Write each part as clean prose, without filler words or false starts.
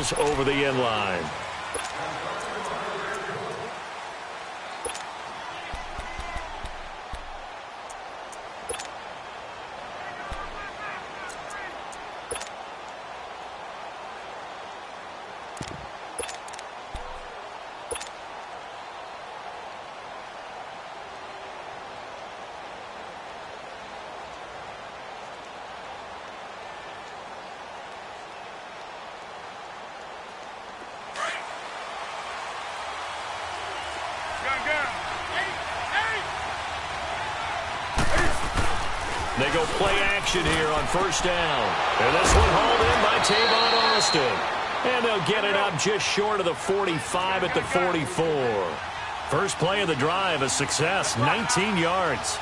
sails over the inline. They go play action here on first down. And this one hauled in by Tavon Austin. And they'll get it up just short of the 45 at the 44. First play of the drive, a success, 19 yards.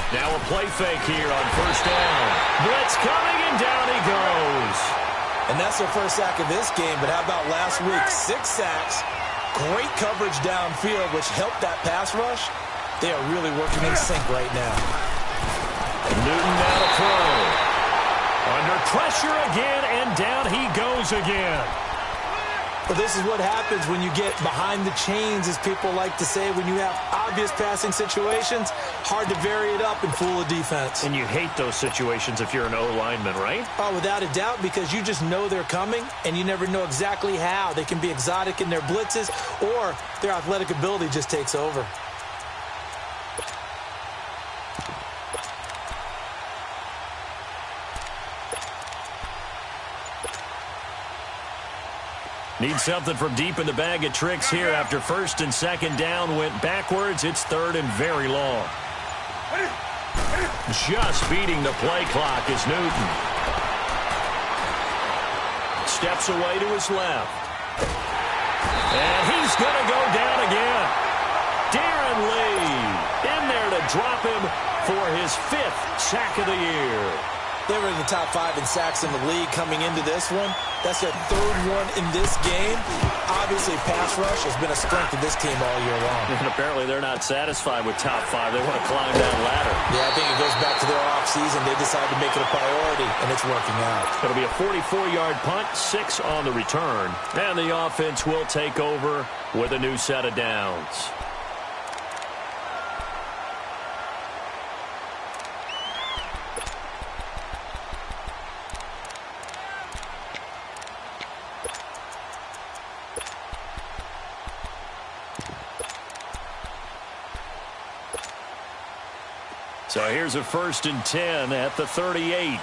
Now a play fake here on first down. Blitz coming, and down he goes. And that's their first sack of this game, but how about last week? 6 sacks, great coverage downfield, which helped that pass rush. They are really working in sync right now. Newton now to throw. Under pressure again, and down he goes again. Well, this is what happens when you get behind the chains, as people like to say. When you have obvious passing situations, hard to vary it up and fool a defense. And you hate those situations if you're an O-lineman, right? Oh, without a doubt, because you just know they're coming, and you never know exactly how. They can be exotic in their blitzes, or their athletic ability just takes over. Need something from deep in the bag of tricks here after first and second down went backwards. It's third and very long. Just beating the play clock is Newton. Steps away to his left. And he's going to go down again. Darren Lee in there to drop him for his 5th sack of the year. They were in the top 5 in sacks in the league coming into this one. That's their 3rd one in this game. Obviously, pass rush has been a strength of this team all year long. And apparently they're not satisfied with top 5. They want to climb that ladder. Yeah, I think it goes back to their offseason. They decided to make it a priority, and it's working out. It'll be a 44-yard punt, 6 on the return. And the offense will take over with a new set of downs. So here's a 1st and 10 at the 38.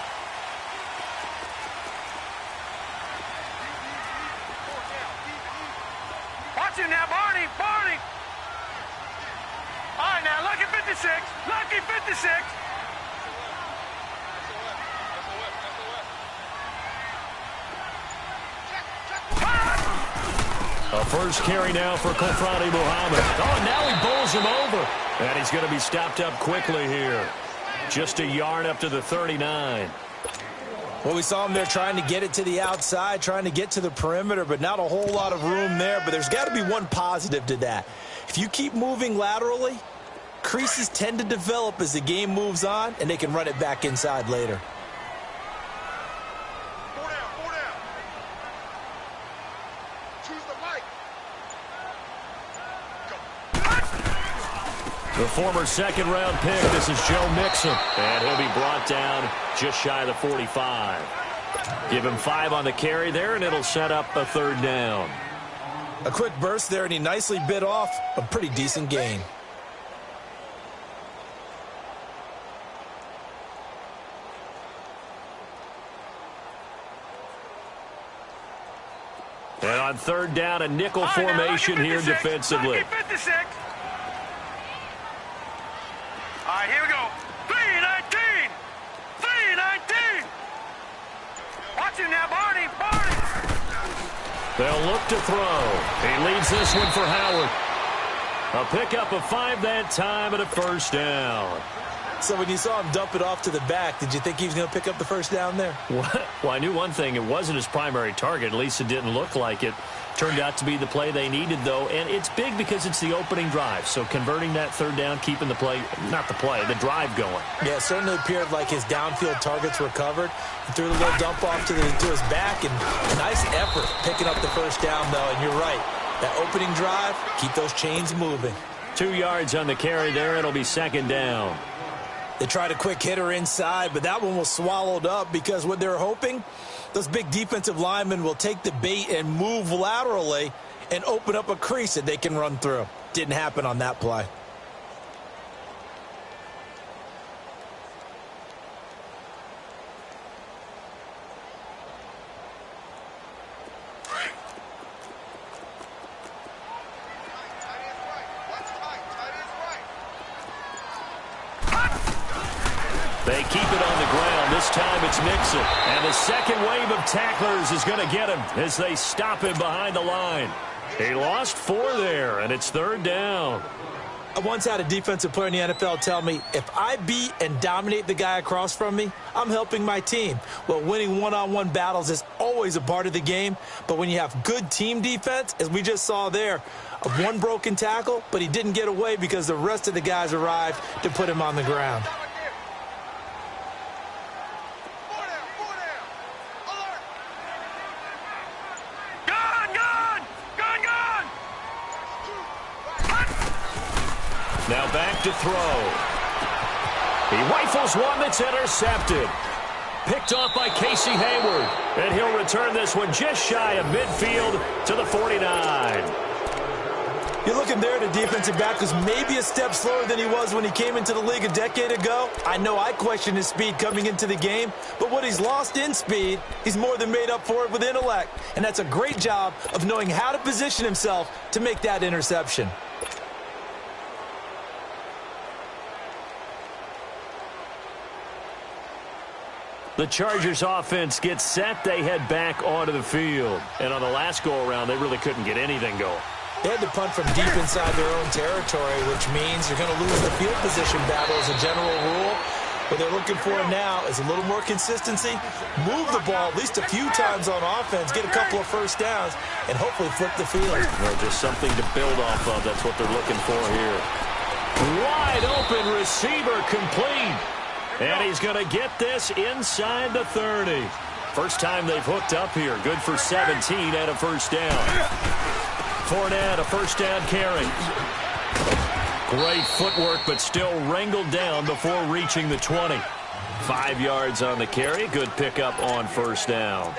Watch him now, Barney, Barney. All right, now, lucky 56, lucky 56. A first carry now for Kofrani Muhammad. Oh, now he bowls him over. And he's going to be stopped up quickly here. Just a yard up to the 39. Well, we saw him there trying to get it to the outside, trying to get to the perimeter, but not a whole lot of room there. But there's got to be one positive to that. If you keep moving laterally, creases tend to develop as the game moves on, and they can run it back inside later. The former second-round pick, this is Joe Mixon. And he'll be brought down just shy of the 45. Give him 5 on the carry there, and it'll set up a 3rd down. A quick burst there, and he nicely bit off a pretty decent gain. And on 3rd down, a nickel formation here defensively. All right, here we go. 3-19. 3-19. Watch him now, Barney. Barney. They'll look to throw. He leads this one for Howard. A pickup of 5 that time and a 1st down. So when you saw him dump it off to the back, did you think he was going to pick up the first down there? Well, I knew one thing. It wasn't his primary target. At least it didn't look like it. Turned out to be the play they needed, though. And it's big because it's the opening drive. So converting that third down, keeping the play, not the play, the drive going. Yeah, it certainly appeared like his downfield targets were covered. He threw the little dump off to his back, and nice effort picking up the first down, though. And you're right. That opening drive, keep those chains moving. 2 yards on the carry there. It'll be second down. They tried a quick hitter inside, but that one was swallowed up because what they're hoping, those big defensive linemen will take the bait and move laterally and open up a crease that they can run through. Didn't happen on that play. They keep it on the ground. This time it's Nixon. And the second wave of tacklers is going to get him as they stop him behind the line. He lost 4 there, and it's third down. I once had a defensive player in the NFL tell me, if I beat and dominate the guy across from me, I'm helping my team. Well, winning one-on-one battles is always a part of the game, but when you have good team defense, as we just saw there, one broken tackle, but he didn't get away because the rest of the guys arrived to put him on the ground. Now back to throw. He rifles one that's intercepted. Picked off by Casey Hayward. And he'll return this one just shy of midfield to the 49. You're looking there at a defensive back who's maybe a step slower than he was when he came into the league a decade ago. I know I questioned his speed coming into the game, but what he's lost in speed, he's more than made up for it with intellect. And that's a great job of knowing how to position himself to make that interception. The Chargers offense gets set. They head back onto the field. And on the last go-around, they really couldn't get anything going. They had to punt from deep inside their own territory, which means you're going to lose the field position battle as a general rule. What they're looking for now is a little more consistency, move the ball at least a few times on offense, get a couple of first downs, and hopefully flip the field. Well, just something to build off of. That's what they're looking for here. Wide open receiver complete. And he's going to get this inside the 30. First time they've hooked up here. Good for 17 and a first down. Fournette, a first down carry. Great footwork, but still wrangled down before reaching the 20. 5 yards on the carry. Good pickup on first down.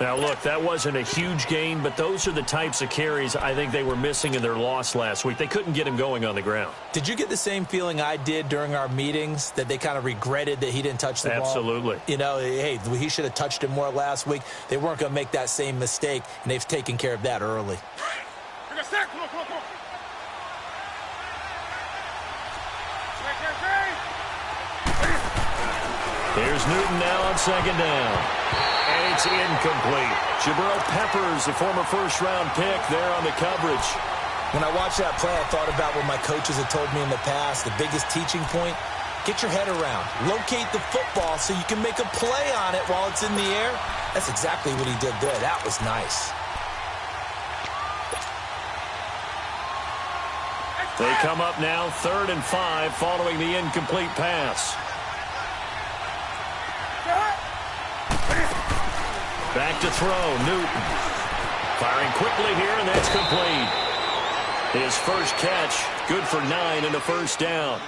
Now, look, that wasn't a huge gain, but those are the types of carries I think they were missing in their loss last week. They couldn't get him going on the ground. Did you get the same feeling I did during our meetings, that they kind of regretted that he didn't touch the ball? Absolutely. You know, hey, he should have touched it more last week. They weren't going to make that same mistake, and they've taken care of that early. Here's Newton now on second down. And it's incomplete. Jabril Peppers, the former first-round pick, there on the coverage. When I watched that play, I thought about what my coaches had told me in the past. The biggest teaching point, get your head around. Locate the football so you can make a play on it while it's in the air. That's exactly what he did there. That was nice. They come up now 3rd and 5 following the incomplete pass. Back to throw, Newton. Firing quickly here, and that's complete. His first catch, good for 9 and a first down.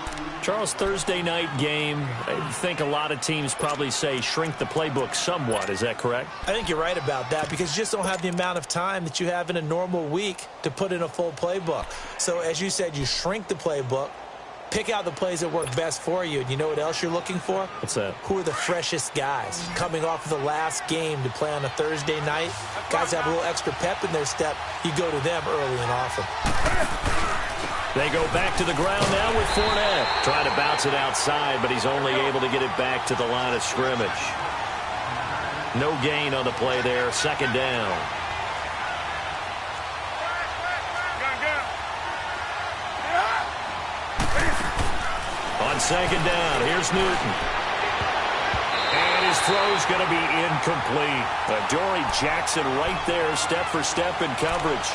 Charles, Thursday night game, I think a lot of teams probably say shrink the playbook somewhat. Is that correct? I think you're right about that because you just don't have the amount of time that you have in a normal week to put in a full playbook. So as you said, you shrink the playbook, pick out the plays that work best for you. And you know what else you're looking for? What's that? Who are the freshest guys coming off of the last game to play on a Thursday night? Guys have a little extra pep in their step. You go to them early and often. They go back to the ground now with Fournette. Trying to bounce it outside, but he's only able to get it back to the line of scrimmage. No gain on the play there. Second down. On On second down, here's Newton. And his throw's going to be incomplete. Dory Jackson right there, step for step in coverage.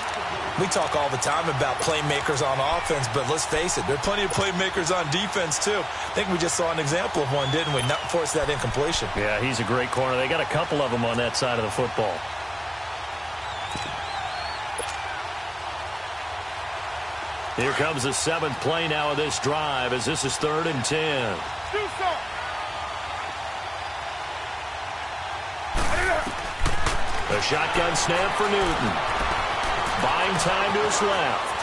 We talk all the time about playmakers on offense, but let's face it, there are plenty of playmakers on defense, too. I think we just saw an example of one, didn't we? Not force that incompletion. Yeah, he's a great corner. They got a couple of them on that side of the football. Here comes the 7th play now of this drive as this is 3rd and 10. A shotgun snap for Newton. Buying time to his left.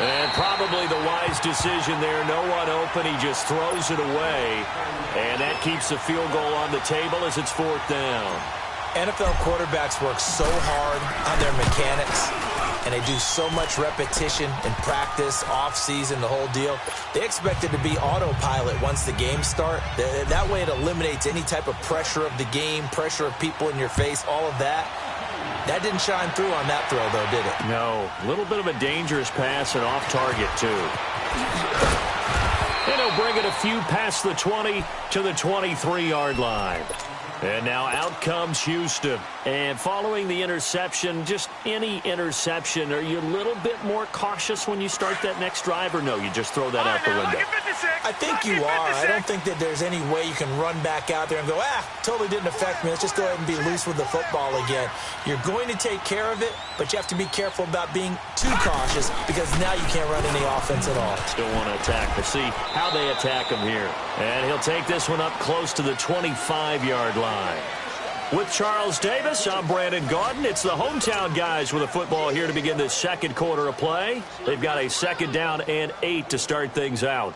And probably the wise decision there. No one open. He just throws it away. And that keeps the field goal on the table as it's 4th down. NFL quarterbacks work so hard on their mechanics, and they do so much repetition in practice, off-season, the whole deal. They expect it to be autopilot once the games start. That way it eliminates any type of pressure of the game, pressure of people in your face, all of that. That didn't shine through on that throw, though, did it? No. A little bit of a dangerous pass and off target, too. And he'll bring it a few past the 20 to the 23-yard line. And now out comes Houston. And following the interception, just any interception, are you a little bit more cautious when you start that next drive, or no, you just throw that out the window? I think you are. I don't think that there's any way you can run back out there and go, totally didn't affect me. Let's just go ahead and be loose with the football again. You're going to take care of it, but you have to be careful about being too cautious because now you can't run any offense at all. Still want to attack, but see how they attack him here. And he'll take this one up close to the 25-yard line. With Charles Davis, I'm Brandon Gaudin. It's the hometown guys with a football here to begin this second quarter of play. They've got a 2nd down and 8 to start things out.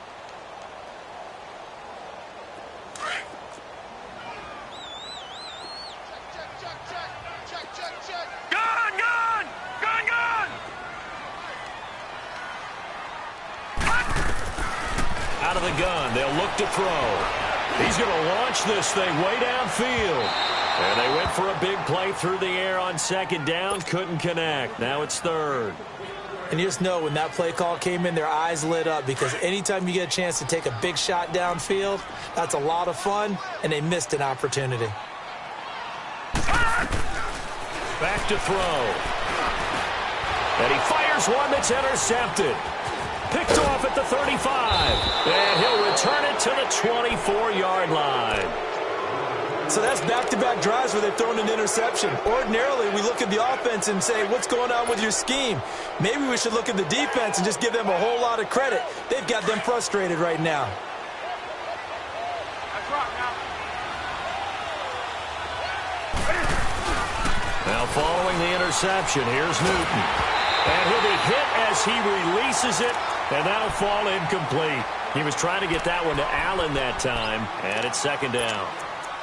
Out of the gun, they'll look to throw. He's going to launch this thing way downfield. And they went for a big play through the air on 2nd down. Couldn't connect. Now it's 3rd. And you just know when that play call came in, their eyes lit up because anytime you get a chance to take a big shot downfield, that's a lot of fun, and they missed an opportunity. Back to throw. And he fires one that's intercepted. Picked off at the 35. And he'll return it to the 24-yard line. So that's back-to-back drives where they've thrown an interception. Ordinarily, we look at the offense and say, what's going on with your scheme? Maybe we should look at the defense and just give them a whole lot of credit. They've got them frustrated right now. Now following the interception, here's Newton. And he'll be hit as he releases it, and that'll fall incomplete. He was trying to get that one to Allen that time, and it's 2nd down.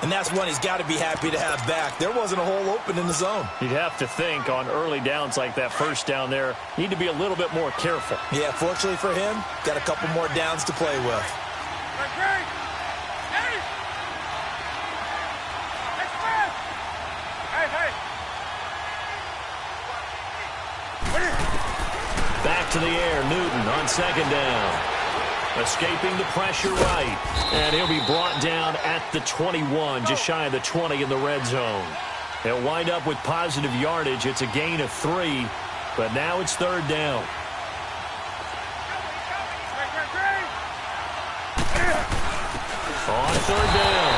And that's one he's got to be happy to have back. There wasn't a hole open in the zone. You'd have to think on early downs like that 1st down there, need to be a little bit more careful. Yeah, fortunately for him, got a couple more downs to play with. Back to the air, Newton on 2nd down. Escaping the pressure right. And he'll be brought down at the 21, just shy of the 20 in the red zone. He'll wind up with positive yardage. It's a gain of 3, but now it's 3rd down. On 3rd down.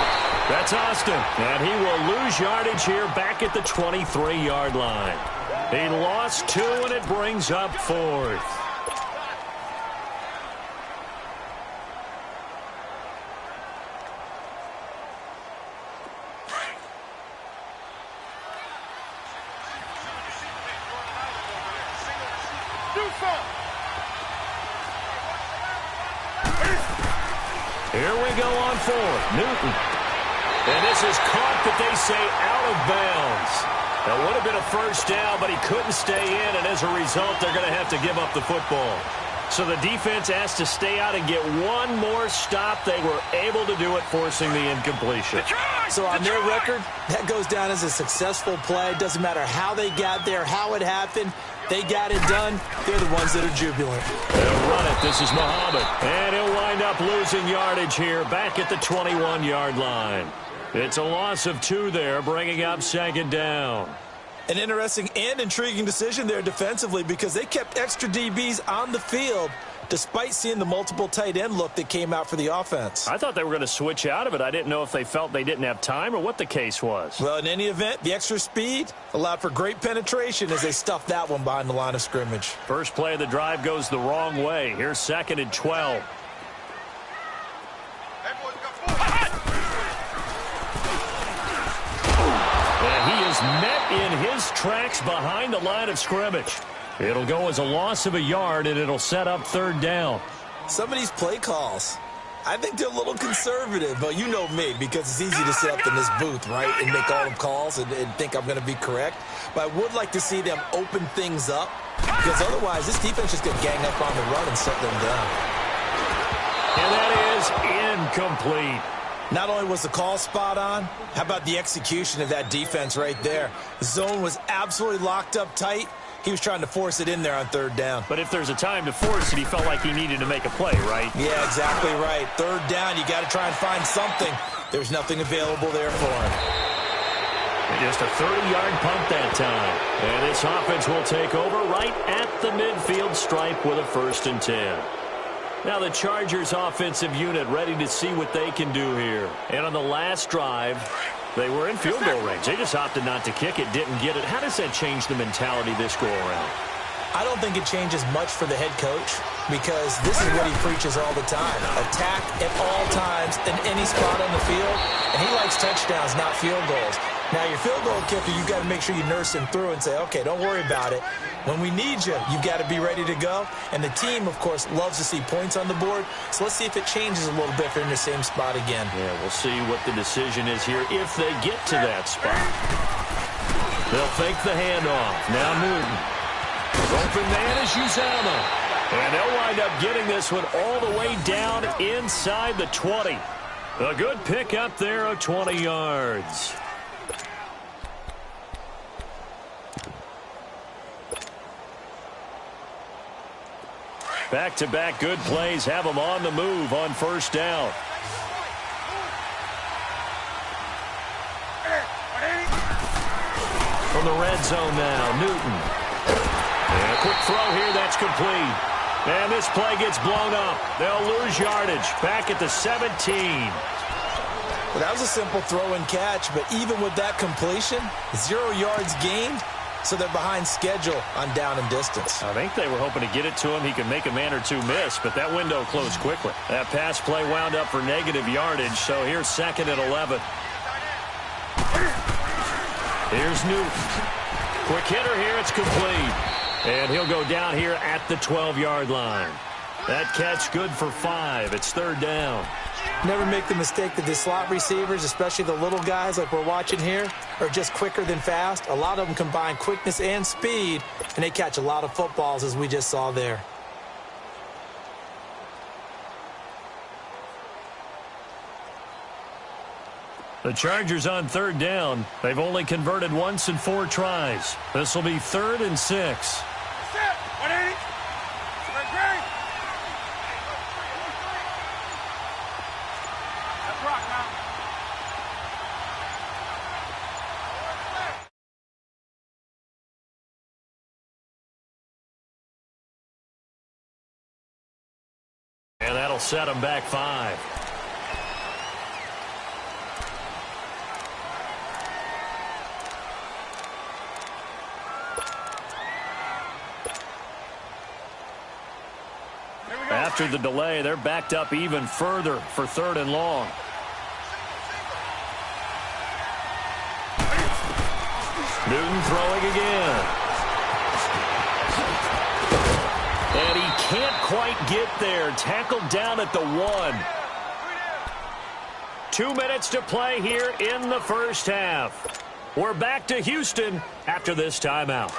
That's Austin. And he will lose yardage here back at the 23-yard line. He lost 2, and it brings up 4th. Here we go on 4th. Newton. And this is caught, but they say out of bounds. That would have been a 1st down, but he couldn't stay in, and as a result, they're going to have to give up the football. So the defense has to stay out and get one more stop. They were able to do it, forcing the incompletion. So on their record, that goes down as a successful play. Doesn't matter how they got there, how it happened. They got it done. They're the ones that are jubilant. They'll run it. This is Muhammad. And he'll wind up losing yardage here back at the 21-yard line. It's a loss of 2 there, bringing up second down. An interesting and intriguing decision there defensively because they kept extra DBs on the field despite seeing the multiple tight end look that came out for the offense. I thought they were going to switch out of it. I didn't know if they felt they didn't have time or what the case was. Well, in any event, the extra speed allowed for great penetration as they stuffed that one behind the line of scrimmage. First play of the drive goes the wrong way. Here's 2nd and 12. And he is met in his tracks behind the line of scrimmage. It'll go as a loss of a yard, and it'll set up 3rd down. Some of these play calls, I think they're a little conservative, but you know me, because it's easy to sit up in this booth, right, and make all the calls and think I'm going to be correct. But I would like to see them open things up, because otherwise this defense just going to gang up on the run and shut them down. And that is incomplete. Not only was the call spot on, how about the execution of that defense right there? The zone was absolutely locked up tight. He was trying to force it in there on 3rd down. But if there's a time to force it, he felt like he needed to make a play, right? Yeah, exactly right. 3rd down, you got to try and find something. There's nothing available there for him. Just a 30-yard punt that time. And this offense will take over right at the midfield stripe with a 1st and 10. Now the Chargers offensive unit ready to see what they can do here. And on the last drive, they were in field goal range. They just opted not to kick it, didn't get it. How does that change the mentality this go around? I don't think it changes much for the head coach because this is what he preaches all the time. Attack at all times in any spot on the field. And he likes touchdowns, not field goals. Now, your field goal kicker, you've got to make sure you nurse him through and say, okay, don't worry about it. When we need you, you've got to be ready to go. And the team, of course, loves to see points on the board. So let's see if it changes a little bit if they're in the same spot again. Yeah, we'll see what the decision is here if they get to that spot. They'll fake the handoff. Now Newton. Open man is Uzama. And they'll wind up getting this one all the way down inside the 20. A good pick up there of 20 yards. Back-to-back good plays have them on the move on 1st down. From the red zone now, Newton. And a quick throw here, that's complete. And this play gets blown up. They'll lose yardage back at the 17. Well, that was a simple throw and catch, but even with that completion, 0 yards gained. So they're behind schedule on down and distance. I think they were hoping to get it to him. He could make a man or two miss, but that window closed quickly. That pass play wound up for negative yardage, so here's 2nd and 11. Here's Newton. Quick hitter here, it's complete. And he'll go down here at the 12-yard line. That catch good for 5. It's 3rd down. Never make the mistake that the slot receivers, especially the little guys like we're watching here, are just quicker than fast. A lot of them combine quickness and speed, and they catch a lot of footballs, as we just saw there. The Chargers on 3rd down. They've only converted once in 4 tries. This will be 3rd and 6. And that'll set them back 5. After the delay, they're backed up even further for 3rd and long. Newton throwing again. And he can't quite get there. Tackled down at the 1. 2 minutes to play here in the 1st half. We're back to Houston after this timeout.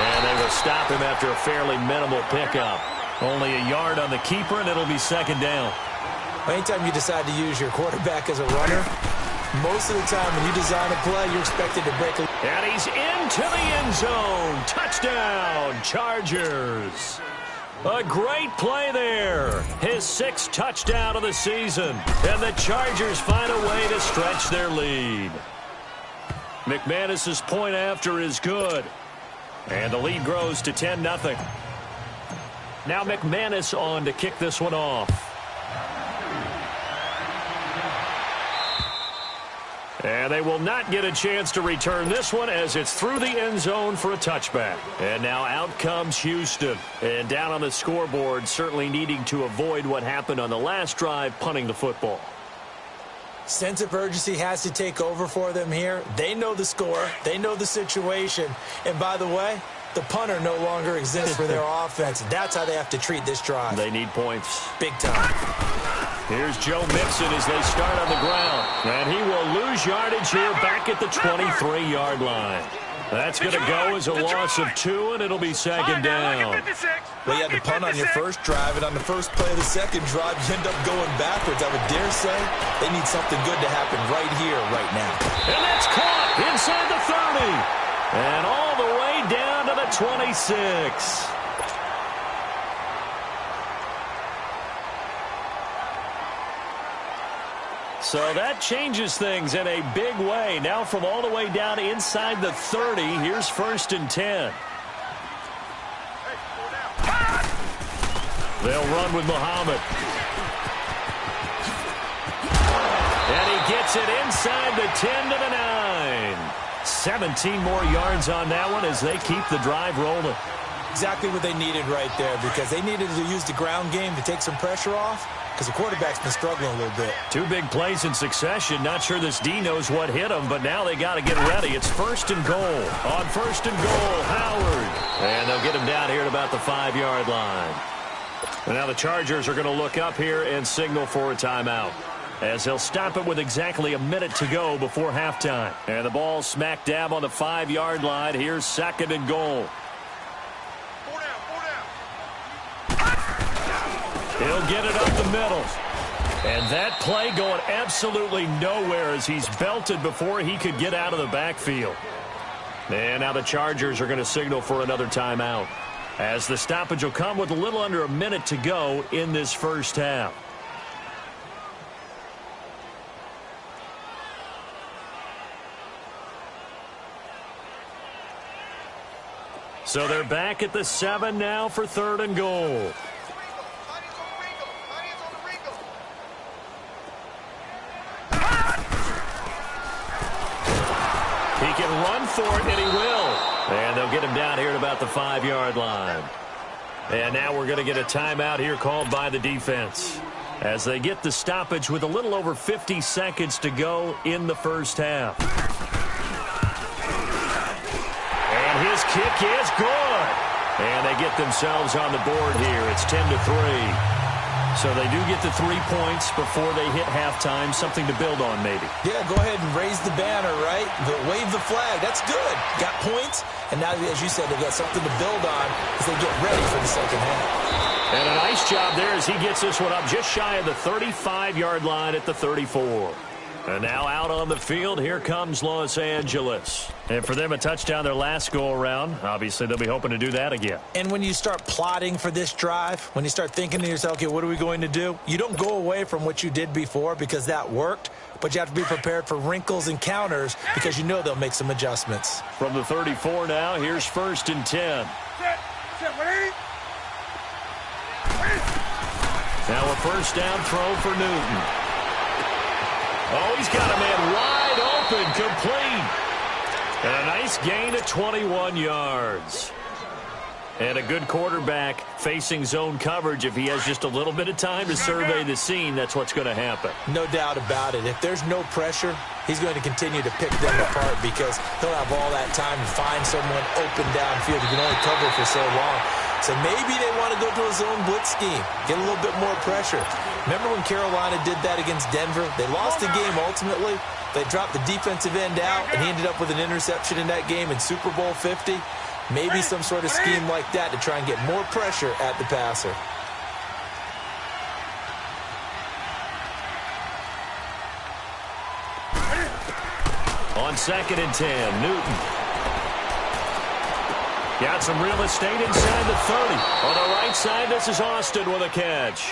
And they will stop him after a fairly minimal pickup. Only a yard on the keeper, and it'll be second down. Anytime you decide to use your quarterback as a runner, most of the time when you design a play, you're expected to break a... And he's into the end zone. Touchdown, Chargers. A great play there. His 6th touchdown of the season. And the Chargers find a way to stretch their lead. McManus's point after is good. And the lead grows to 10-0. Now McManus on to kick this one off. And they will not get a chance to return this one as it's through the end zone for a touchback. And now out comes Houston. And down on the scoreboard, certainly needing to avoid what happened on the last drive, punting the football. Sense of urgency has to take over for them here. They know the score. They know the situation. And by the way, the punter no longer exists for their offense. That's how they have to treat this drive. They need points. Big time. Here's Joe Mixon as they start on the ground. And he will lose yardage here back at the 23-yard line. That's going to go as a loss of 2, and it'll be second down. Well, you had the punt on your first drive, and on the first play of the second drive, you end up going backwards. I would dare say they need something good to happen right here, right now. And that's caught inside the 30. And all the way down to the 26. So that changes things in a big way. Now from all the way down inside the 30, here's 1st and 10. They'll run with Muhammad. And he gets it inside the 10 to the 9. 17 more yards on that one as they keep the drive rolling. Exactly what they needed right there, because they needed to use the ground game to take some pressure off, because the quarterback's been struggling a little bit. 2 big plays in succession. Not sure this D knows what hit him, but now they got to get ready. It's 1st and goal. On 1st and goal, Howard. And they'll get him down here at about the 5-yard line. And now the Chargers are going to look up here and signal for a timeout, as they'll stop it with exactly a minute to go before halftime. And the ball smack dab on the 5-yard line. Here's 2nd and goal. He'll get it up the middle. And that play going absolutely nowhere as he's belted before he could get out of the backfield. And now the Chargers are going to signal for another timeout, as the stoppage will come with a little under a minute to go in this first half. So they're back at the 7 now for 3rd and goal. He can run for it, and he will. And they'll get him down here at about the 5-yard line. And now we're going to get a timeout here called by the defense, as they get the stoppage with a little over 50 seconds to go in the first half. And his kick is good. And they get themselves on the board here. It's 10-3. So they do get the 3 points before they hit halftime. Something to build on, maybe. Yeah, go ahead and raise the banner, right? Wave the flag. That's good. Got points. And now, as you said, they've got something to build on as they get ready for the second half. And a nice job there as he gets this one up just shy of the 35-yard line at the 34. And now out on the field, here comes Los Angeles. And for them, a touchdown their last go-around. Obviously, they'll be hoping to do that again. And when you start plotting for this drive, when you start thinking to yourself, okay, what are we going to do? You don't go away from what you did before because that worked, but you have to be prepared for wrinkles and counters because you know they'll make some adjustments. From the 34 now, here's 1st and 10. Now a first down throw for Newton. Oh, he's got a man wide open, complete. And a nice gain of 21 yards. And a good quarterback facing zone coverage. If he has just a little bit of time to survey the scene, that's what's going to happen. No doubt about it. If there's no pressure, he's going to continue to pick them apart because he'll have all that time to find someone open downfield. He can only cover for so long. So maybe they want to go to a zone blitz scheme, get a little bit more pressure. Remember when Carolina did that against Denver? They lost the game ultimately. They dropped the defensive end out, and he ended up with an interception in that game in Super Bowl 50. Maybe some sort of scheme like that to try and get more pressure at the passer. On 2nd and 10, Newton. Got some real estate inside the 30. On the right side, this is Austin with a catch.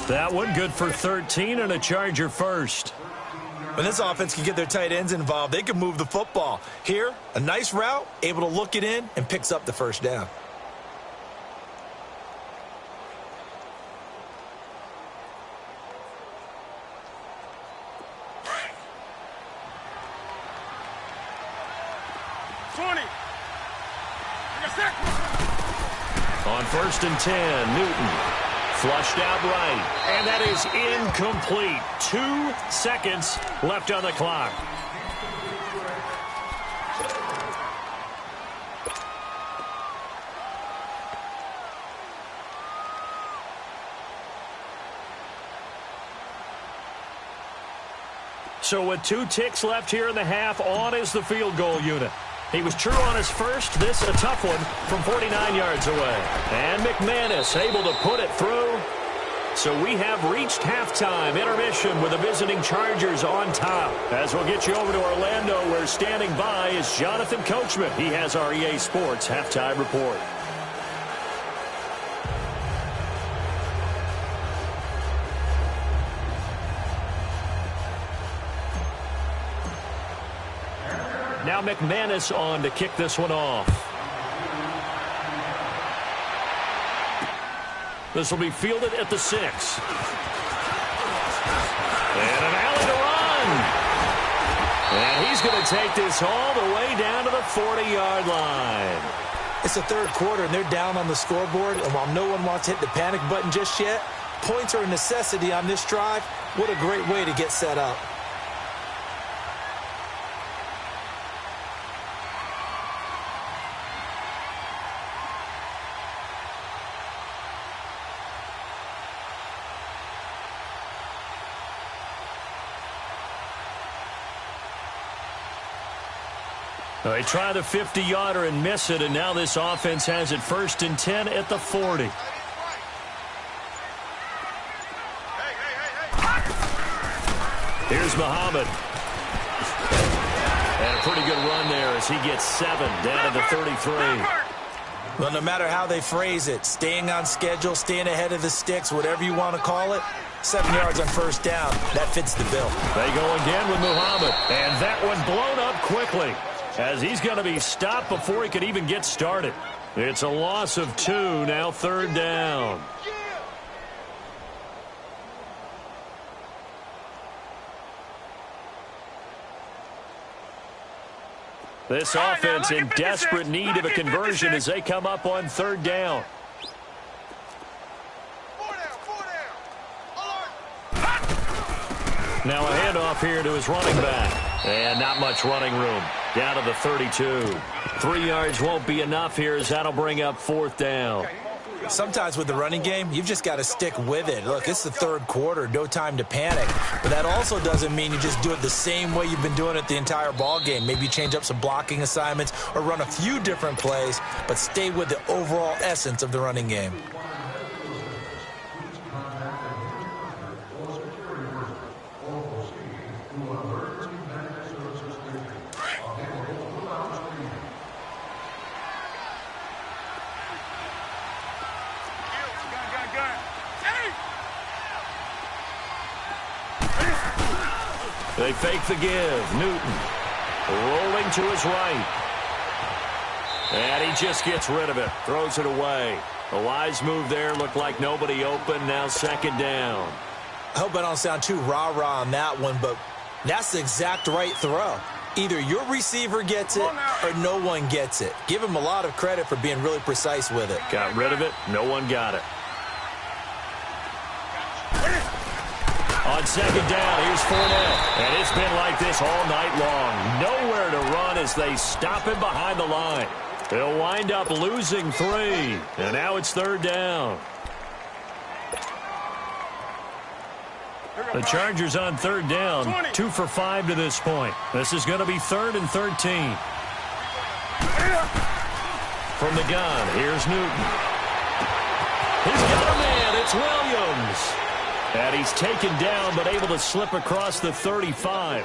That one good for 13 and a Charger first. When this offense can get their tight ends involved, they can move the football. Here, a nice route, able to look it in, and picks up the first down. On 1st and 10, Newton. Flushed out right. And that is incomplete. 2 seconds left on the clock. So with 2 ticks left here in the half, on is the field goal unit. He was true on his first. This a tough one from 49 yards away. And McManus able to put it through. So we have reached halftime intermission with the visiting Chargers on top. As we'll get you over to Orlando, where standing by is Jonathan Coachman. He has our EA Sports halftime report. Now McManus on to kick this one off. This will be fielded at the 6. And an alley to run. And he's going to take this all the way down to the 40-yard line. It's the 3rd quarter, and they're down on the scoreboard. And while no one wants to hit the panic button just yet, points are a necessity on this drive. What a great way to get set up. They try the 50-yarder and miss it, and now this offense has it 1st and 10 at the 40. Here's Muhammad. And a pretty good run there as he gets 7 down to the 33. Well, no matter how they phrase it, staying on schedule, staying ahead of the sticks, whatever you want to call it, 7 yards on 1st down, that fits the bill. They go again with Muhammad, and that one blown up quickly, as he's going to be stopped before he could even get started. It's a loss of 2, now 3rd down. This offense in desperate need of a conversion as they come up on 3rd down. Now a handoff here to his running back. And not much running room. Down to the 32. 3 yards won't be enough here as that'll bring up 4th down. Sometimes with the running game, you've just got to stick with it. Look, it's the 3rd quarter, no time to panic. But that also doesn't mean you just do it the same way you've been doing it the entire ball game. Maybe change up some blocking assignments or run a few different plays, but stay with the overall essence of the running game. They fake the give. Newton rolling to his right. And he just gets rid of it. Throws it away. A wise move there. Looked like nobody open. Now 2nd down. I hope I don't sound too rah-rah on that one, but that's the exact right throw. Either your receiver gets it or no one gets it. Give him a lot of credit for being really precise with it. Got rid of it. No one got it. On 2nd down, here's Fournette. And it's been like this all night long. Nowhere to run as they stop him behind the line. They'll wind up losing 3. And now it's 3rd down. The Chargers on 3rd down. 2 for 5 to this point. This is going to be 3rd and 13. from the gun. Here's Newton. He's got a man. It's Williams. And he's taken down but able to slip across the 35.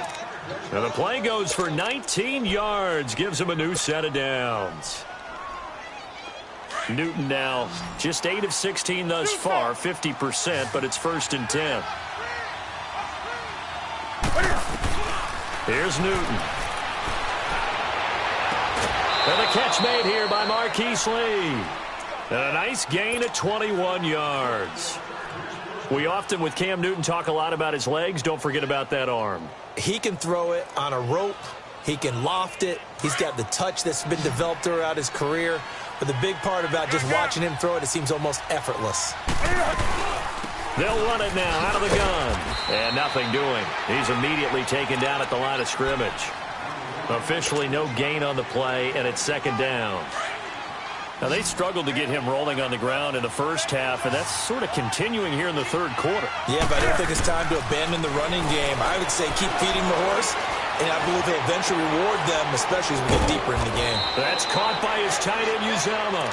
Now the play goes for 19 yards. Gives him a new set of downs. Newton now just 8 of 16 thus far, 50%, but it's 1st and 10. Here's Newton. And the catch made here by Marquise Lee. And a nice gain of 21 yards. We often, with Cam Newton, talk a lot about his legs. Don't forget about that arm. He can throw it on a rope. He can loft it. He's got the touch that's been developed throughout his career. But the big part about just watching him throw it, it seems almost effortless. They'll run it now out of the gun. And nothing doing. He's immediately taken down at the line of scrimmage. Officially no gain on the play, and it's 2nd down. Now, they struggled to get him rolling on the ground in the first half, and that's sort of continuing here in the 3rd quarter. Yeah, but I don't think it's time to abandon the running game. I would say keep feeding the horse, and I believe he'll eventually reward them, especially as we get deeper in the game. That's caught by his tight end, Uzama.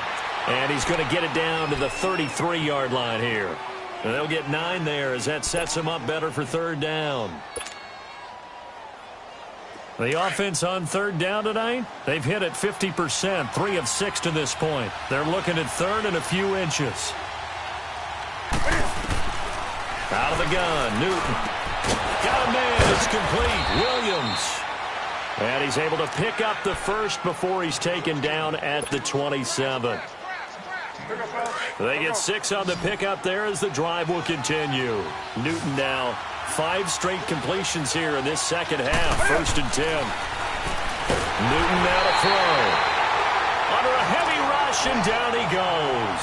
And he's going to get it down to the 33-yard line here. And they'll get 9 there as that sets him up better for 3rd down. The offense on 3rd down tonight, they've hit it 50%, 3 of 6 to this point. They're looking at 3rd and a few inches. Out of the gun, Newton. Got a man, it's complete, Williams. And he's able to pick up the first before he's taken down at the 27. They get 6 on the pickup there as the drive will continue. Newton now 5 straight completions here in this second half. 1st and 10. Newton now to throw. Under a heavy rush, and down he goes.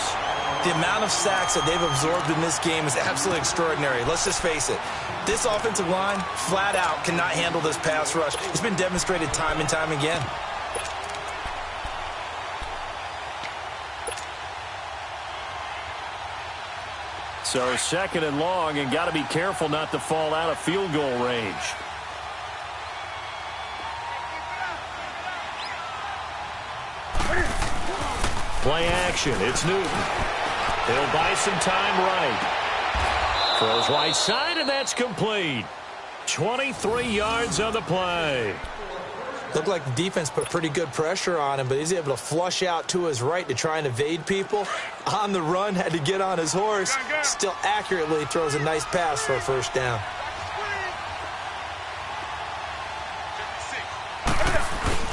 The amount of sacks that they've absorbed in this game is absolutely extraordinary. Let's just face it. This offensive line, flat out, cannot handle this pass rush. It's been demonstrated time and time again. So 2nd and long, and got to be careful not to fall out of field goal range. Play action. It's Newton. He'll buy some time right. Throws right side, and that's complete. 23 yards on the play. Looked like the defense put pretty good pressure on him, but he's able to flush out to his right to try and evade people. On the run, had to get on his horse. Still accurately throws a nice pass for a 1st down.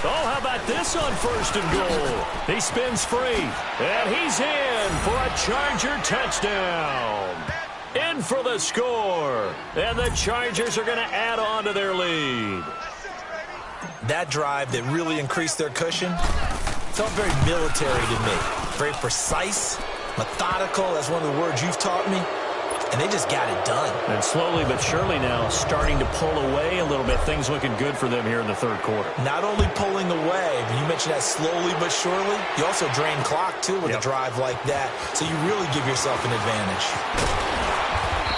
Oh, how about this on 1st and goal? He spins free, and he's in for a Charger touchdown. In for the score, and the Chargers are going to add on to their lead. That drive that really increased their cushion felt very military to me. Very precise, methodical. That's one of the words you've taught me. And they just got it done. And slowly but surely now starting to pull away a little bit. Things looking good for them here in the 3rd quarter. Not only pulling away, but you mentioned that slowly but surely. You also drain clock, too, with a drive like that. So you really give yourself an advantage.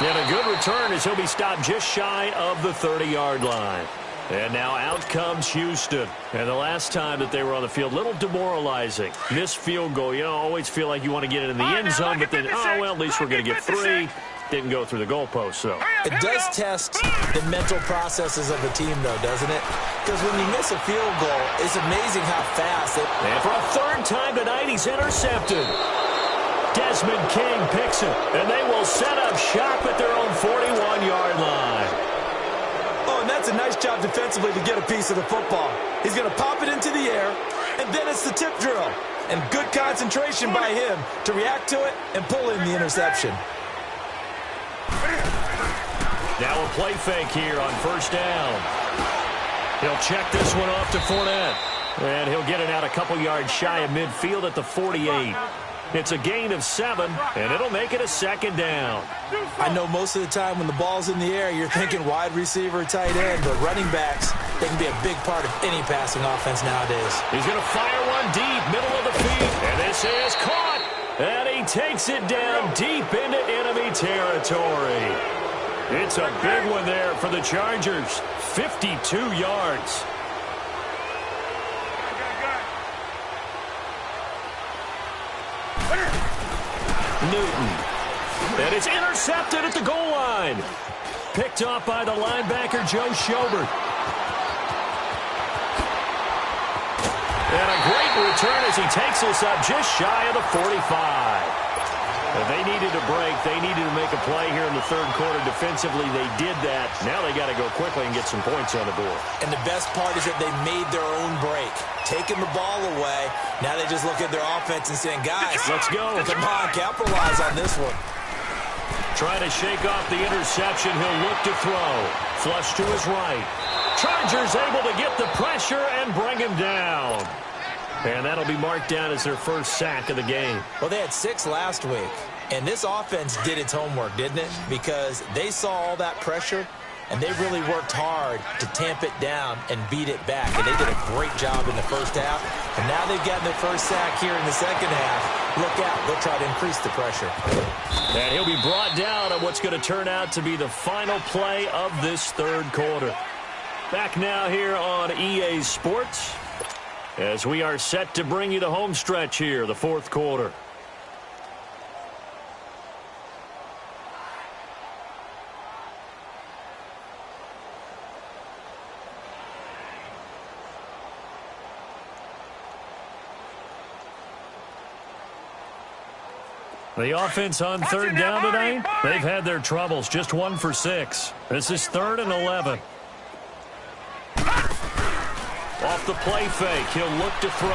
And a good return as he'll be stopped just shy of the 30-yard line. And now out comes Houston. And the last time that they were on the field, a little demoralizing. Missed field goal. You know, always feel like you want to get it in the end zone, but then, oh, well, at least we're going to get 3. Didn't go through the goalpost, though. It does test the mental processes of the team, though, doesn't it? Because when you miss a field goal, it's amazing how fast it... And for a 3rd time tonight, he's intercepted. Desmond King picks it, and they will set up shop at their own 41-yard line. Oh, and that's a nice job defensively to get a piece of the football. He's going to pop it into the air, and then it's the tip drill. And good concentration by him to react to it and pull in the interception. Now a play fake here on 1st down. He'll check this one off to Fournette. And he'll get it out a couple yards shy of midfield at the 48. It's a gain of 7, and it'll make it a 2nd down. I know most of the time when the ball's in the air, you're thinking wide receiver, tight end, but running backs, they can be a big part of any passing offense nowadays. He's going to fire one deep, middle of the field, and this is caught. And he takes it down deep into enemy territory. It's a big one there for the Chargers. 52 yards. Newton. And it's intercepted at the goal line. Picked off by the linebacker, Joe Schobert. And a great return as he takes us up just shy of the 45. If they needed a break, they needed to make a play here in the third quarter. Defensively, they did that. Now they got to go quickly and get some points on the board. And the best part is that they made their own break. Taking the ball away, now they just look at their offense and saying, guys, let's go. Come on, capitalize on this one. Trying to shake off the interception. He'll look to throw. Flush to his right. Chargers able to get the pressure and bring him down. And that'll be marked down as their first sack of the game. Well, they had 6 last week. And this offense did its homework, didn't it? Because they saw all that pressure, and they really worked hard to tamp it down and beat it back. And they did a great job in the first half. And now they've gotten their first sack here in the second half. Look out. They'll try to increase the pressure. And he'll be brought down on what's going to turn out to be the final play of this third quarter. Back now here on EA Sports, as we are set to bring you the home stretch here, the fourth quarter. The offense on third down tonight, they've had their troubles, just 1 for 6. This is 3rd and 11. Off the play fake, he'll look to throw.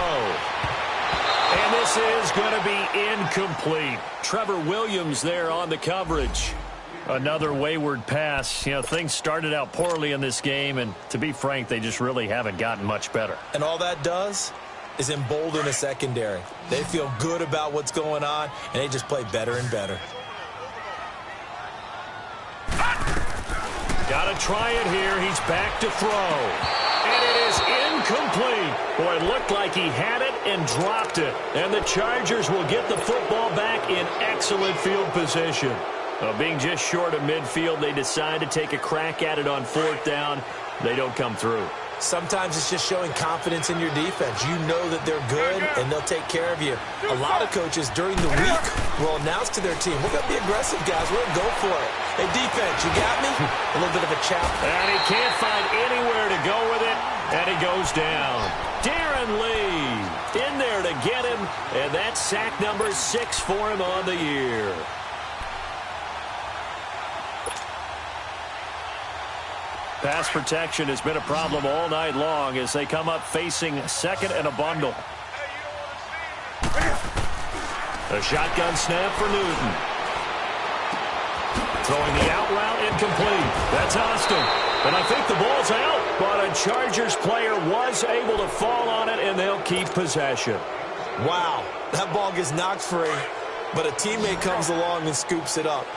And this is going to be incomplete. Trevor Williams there on the coverage. Another wayward pass. You know, things started out poorly in this game, and to be frank, they just really haven't gotten much better. And all that does is embolden the secondary. They feel good about what's going on, and they just play better and better. Got to try it here. He's back to throw. And it is incomplete. Boy, it looked like he had it and dropped it. And the Chargers will get the football back in excellent field position. Being just short of midfield, they decide to take a crack at it on 4th down. They don't come through. Sometimes it's just showing confidence in your defense. You know that they're good, and they'll take care of you. A lot of coaches during the week will announce to their team, we're going to be aggressive, guys. We're going to go for it. Hey, defense, you got me? A little bit of a chop. And he can't find anywhere to go with it, and he goes down. Darren Lee in there to get him, and that's sack number 6 for him on the year. Pass protection has been a problem all night long as they come up facing 2nd and a bundle. A shotgun snap for Newton. Throwing the out route incomplete. That's Austin. And I think the ball's out, but a Chargers player was able to fall on it, and they'll keep possession. Wow, that ball gets knocked free, but a teammate comes along and scoops it up.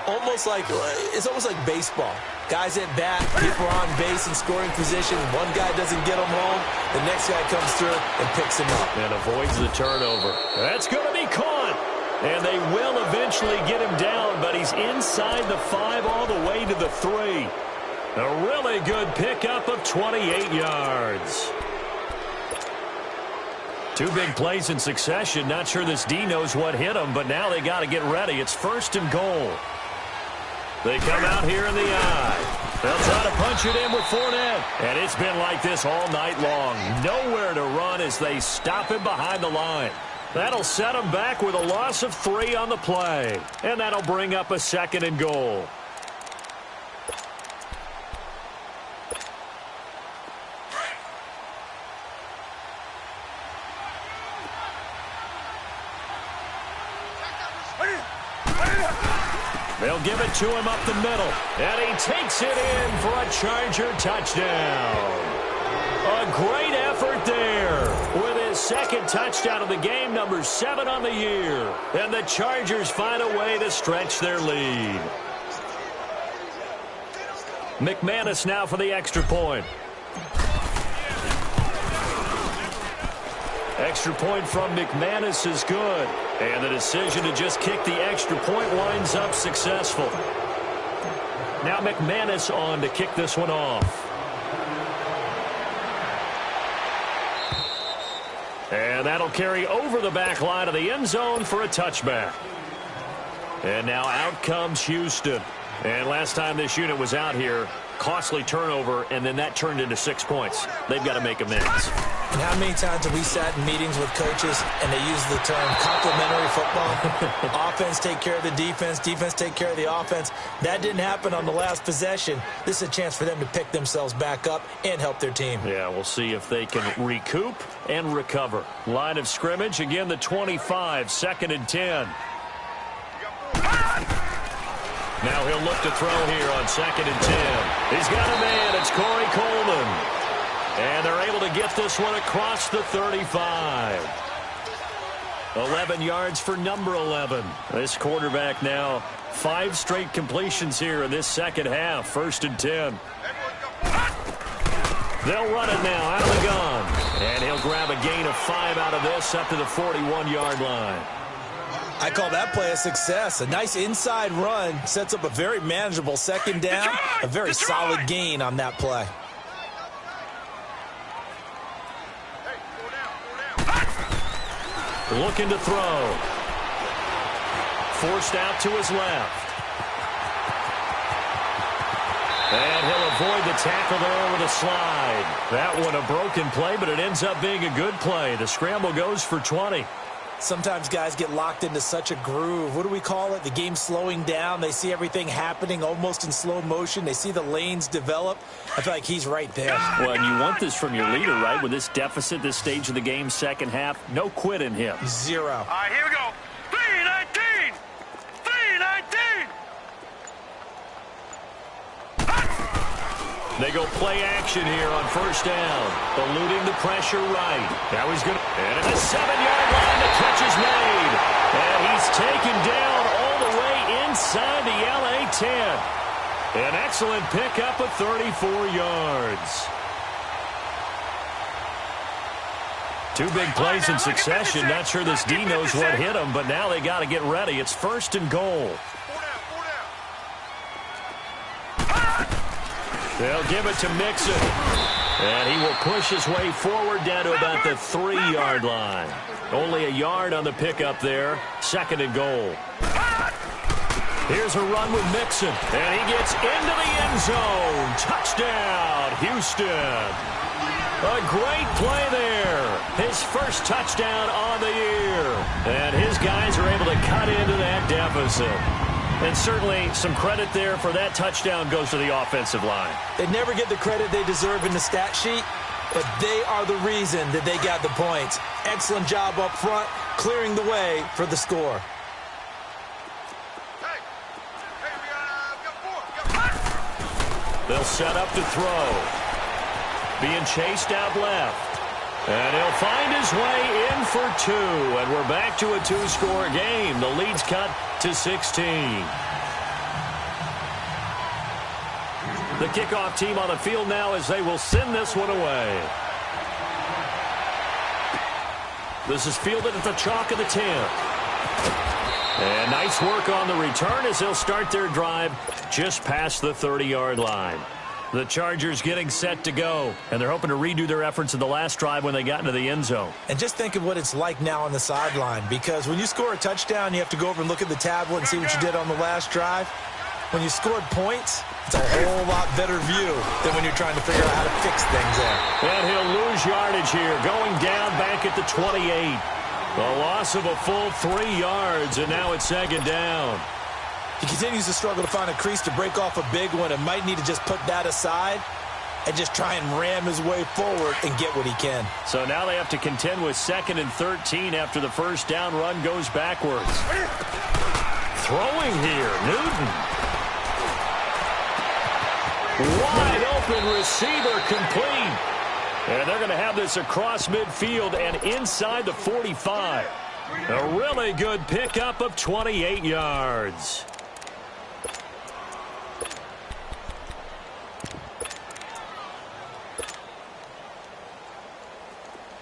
It's almost like baseball. Guys at bat, people are on base in scoring position. One guy doesn't get him home. The next guy comes through and picks him up. And avoids the turnover. That's going to be caught. And they will eventually get him down, but he's inside the 5 all the way to the 3. A really good pickup of 28 yards. 2 big plays in succession. Not sure this D knows what hit him, but now they got to get ready. It's 1st and goal. They come out here in the eye. They'll try to punch it in with Fournette. And it's been like this all night long. Nowhere to run as they stop him behind the line. That'll set him back with a loss of 3 on the play. And that'll bring up a 2nd and goal. They'll give it to him up the middle. And he takes it in for a Charger touchdown. A great effort there with his 2nd touchdown of the game, number 7 on the year. And the Chargers find a way to stretch their lead. McManus now for the extra point. Extra point from McManus is good. And the decision to just kick the extra point winds up successful. Now McManus on to kick this one off. And that'll carry over the back line of the end zone for a touchback. And now out comes Houston. And last time this unit was out here, costly turnover, and then that turned into 6 points. They've got to make amends. And how many times have we sat in meetings with coaches and they use the term complementary football? Offense take care of the defense, defense take care of the offense. That didn't happen on the last possession. This is a chance for them to pick themselves back up and help their team. Yeah, we'll see if they can recoup and recover. Line of scrimmage, again the 25, 2nd and 10. Now he'll look to throw here on 2nd and 10. He's got a man. It's Corey Coleman. And they're able to get this one across the 35. 11 yards for number 11. This quarterback now 5 straight completions here in this second half. 1st and 10. They'll run it now out of the gun. And he'll grab a gain of 5 out of this up to the 41-yard line. I call that play a success. A nice inside run sets up a very manageable 2nd down. A very solid gain on that play. Looking to throw. Forced out to his left. And he'll avoid the tackle there with a slide. That one a broken play, but it ends up being a good play. The scramble goes for 20. Sometimes guys get locked into such a groove. What do we call it? The game's slowing down. They see everything happening almost in slow motion. They see the lanes develop. I feel like he's right there. Well, and you want this from your leader, right? With this deficit, this stage of the game, second half, no quit in him. 0. All right, here we go. 3-19. 3-19. They go play action here on 1st down. Eluding the pressure right. Now he's going to... And at the 7-yard line, the catch is made. And he's taken down all the way inside the LA 10. An excellent pickup of 34 yards. 2 big plays in succession. Not sure this D knows what hit him, but now they got to get ready. It's 1st and goal. They'll give it to Mixon. And he will push his way forward down to about the 3-yard line. Only a yard on the pickup there. 2nd and goal. Here's a run with Mixon. And he gets into the end zone. Touchdown, Houston. A great play there. His first touchdown on the year. And his guys are able to cut into that deficit. And certainly some credit there for that touchdown goes to the offensive line. They never get the credit they deserve in the stat sheet, but they are the reason that they got the points. Excellent job up front, clearing the way for the score. They'll set up to throw. Being chased out left. And he'll find his way in for 2. And we're back to a 2-score game. The lead's cut to 16. The kickoff team on the field now as they will send this one away. This is fielded at the chalk of the 10. And nice work on the return as they'll start their drive just past the 30-yard line. The Chargers getting set to go, and they're hoping to redo their efforts in the last drive when they got into the end zone. And just think of what it's like now on the sideline, because when you score a touchdown, you have to go over and look at the tablet and see what you did on the last drive. When you scored points, it's a whole lot better view than when you're trying to figure out how to fix things there. And he'll lose yardage here, going down back at the 28. A loss of a full 3 yards, and now it's 2nd down. He continues to struggle to find a crease to break off a big one and might need to just put that aside and just try and ram his way forward and get what he can. So now they have to contend with 2nd and 13 after the 1st down run goes backwards. Throwing here, Newton. Wide open receiver complete. And they're going to have this across midfield and inside the 45. A really good pickup of 28 yards.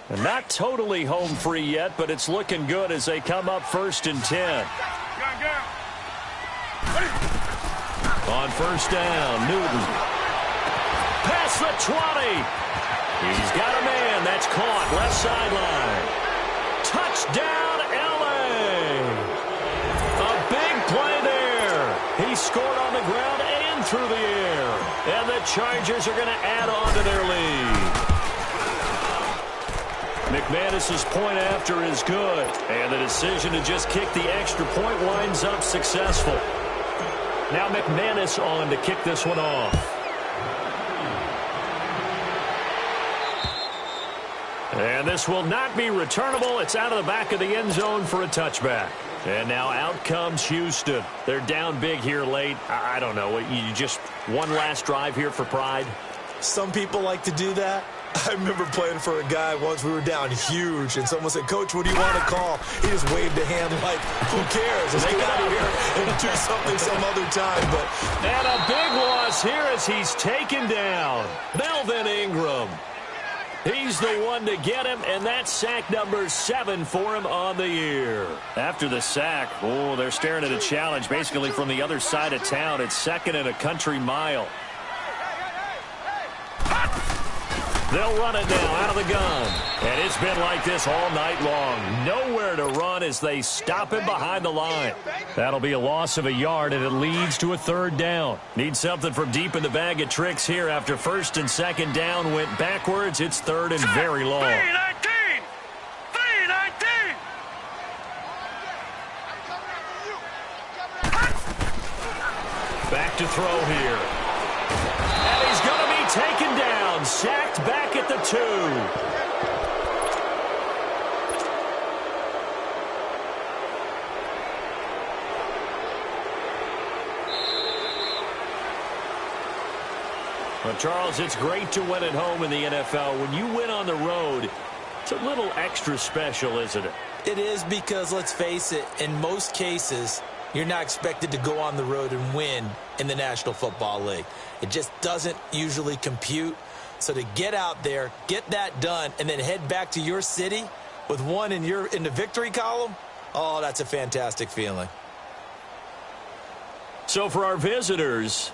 And not totally home free yet, but it's looking good as they come up 1st and 10. On 1st down, Newton. Past the 20. He's got a man. That's caught. Left sideline. Touchdown, L.A. A big play through the air. And the Chargers are going to add on to their lead. McManus's point after is good. And the decision to just kick the extra point winds up successful. Now McManus on to kick this one off. And this will not be returnable. It's out of the back of the end zone for a touchback. And now out comes Houston. They're down big here late. I don't know. You just one last drive here for pride? Some people like to do that. I remember playing for a guy once. We were down huge, and someone said, "Coach, what do you want to call?" He just waved a hand like, who cares? Let's get out of here and do something some other time. But and a big loss here as he's taken down. Melvin Ingram. He's the one to get him, and that's sack number 7 for him on the year. After the sack, they're staring at a challenge basically from the other side of town. It's 2nd and a country mile. They'll run it now out of the gun. And it's been like this all night long. Nowhere to run as they stop him behind the line. That'll be a loss of a yard, and it leads to a 3rd down. Need something from deep in the bag of tricks here after 1st and 2nd down went backwards. It's 3rd and very long. 319! 319! Back to throw here. And he's going to be taken down. Sacked back at the 2. Well, Charles, it's great to win at home in the NFL. When you win on the road, it's a little extra special, isn't it? it is because, let's face it, in most cases, you're not expected to go on the road and win in the National Football League. It just doesn't usually compute. So to get out there, get that done, and then head back to your city with one in the victory column, oh, that's a fantastic feeling. So for our visitors,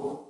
you.